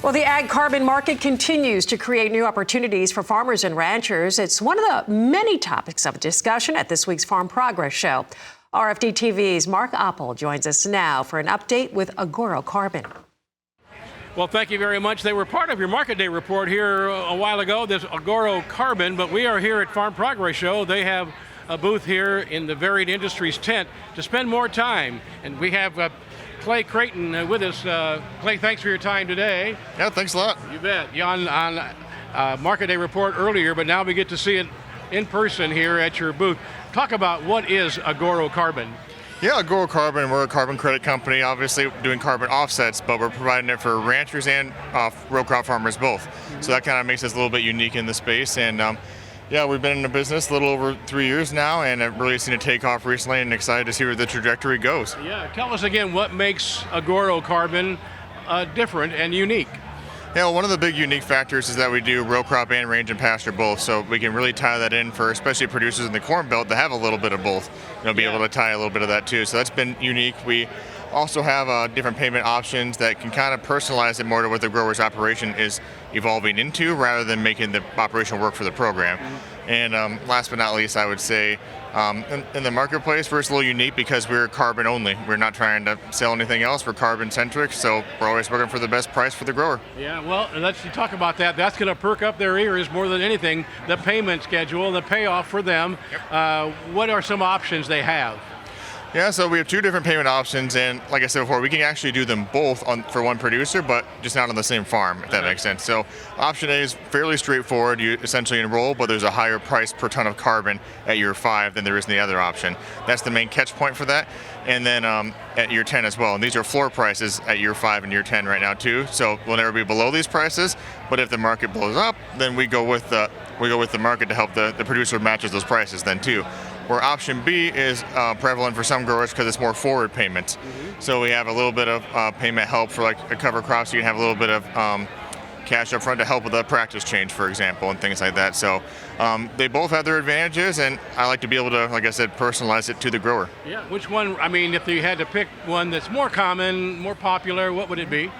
Well, the ag carbon market continues to create new opportunities for farmers and ranchers. It's one of the many topics of discussion at this week's Farm Progress Show. RFD-TV's Mark Oppel joins us now for an update with Agoro Carbon. Well, thank you very much. They were part of your Market Day report here a while ago, this Agoro Carbon, but we are here at Farm Progress Show. They have a booth here in the Varied Industries tent to spend more time. And we have Craighton with us. Clay, thanks for your time today. Yeah, thanks a lot. You bet. You're on Market Day report earlier, but now we get to see it in person here at your booth. Talk about what is Agoro Carbon. Yeah, Agoro Carbon, we're a carbon credit company, obviously doing carbon offsets, but we're providing it for ranchers and row crop farmers both. So that kind of makes us a little bit unique in the space. And yeah, we've been in the business a little over 3 years now, and I've really seen it take off recently and excited to see where the trajectory goes. Yeah, tell us again what makes Agoro Carbon different and unique. Yeah, well, one of the big unique factors is that we do row crop and range and pasture both, so we can really tie that in for especially producers in the Corn Belt that have a little bit of both, be able to tie a little bit of that too. So that's been unique. We also have different payment options that can kind of personalize it more to what the grower's operation is evolving into rather than making the operation work for the program. And last but not least, I would say in the marketplace, we're a little unique because we're carbon only. We're not trying to sell anything else. We're carbon centric, so we're always looking for the best price for the grower. Yeah, well, let's talk about that. That's going to perk up their ears more than anything, the payment schedule, the payoff for them. Yep. What are some options they have? Yeah, so we have two different payment options, and like I said before, we can actually do them both for one producer, but just not on the same farm, if that makes sense. So option A is fairly straightforward. You essentially enroll, but there's a higher price per ton of carbon at year 5 than there is in the other option. That's the main catch point for that. And then at year 10 as well. And these are floor prices at year 5 and year 10 right now too. So we'll never be below these prices, but if the market blows up, then we go with the market to help the producer matches those prices then too. Where option B is prevalent for some growers because it's more forward payments. So we have a little bit of payment help for like a cover crop, so you can have a little bit of cash up front to help with a practice change, for example, and things like that. So they both have their advantages, and I like to be able to, like I said, personalize it to the grower. Yeah, which one, I mean, if you had to pick one that's more common, more popular, what would it be?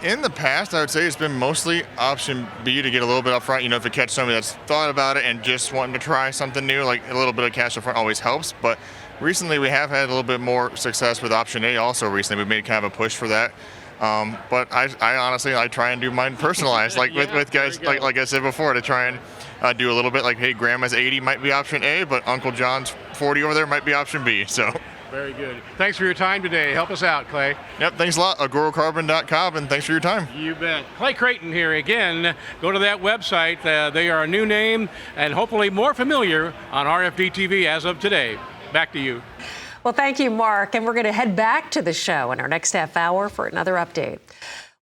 In the past, I would say it's been mostly option B to get a little bit up front. If you catch somebody that's thought about it and just wanting to try something new, like a little bit of cash up front always helps. But recently we have had a little bit more success with option A also recently. We've made kind of a push for that. But I honestly, I try and do mine personalized, like yeah, with guys, like I said before, to try and do a little bit like, hey, grandma's 80 might be option A, but Uncle John's 40 over there might be option B. So. Very good. Thanks for your time today. Help us out, Clay. Yep, thanks a lot. AgoroCarbon.com, and thanks for your time. You bet. Clay Craighton here again. Go to that website. They are a new name and hopefully more familiar on RFD-TV as of today. Back to you. Well, thank you, Mark. And we're going to head back to the show in our next half hour for another update.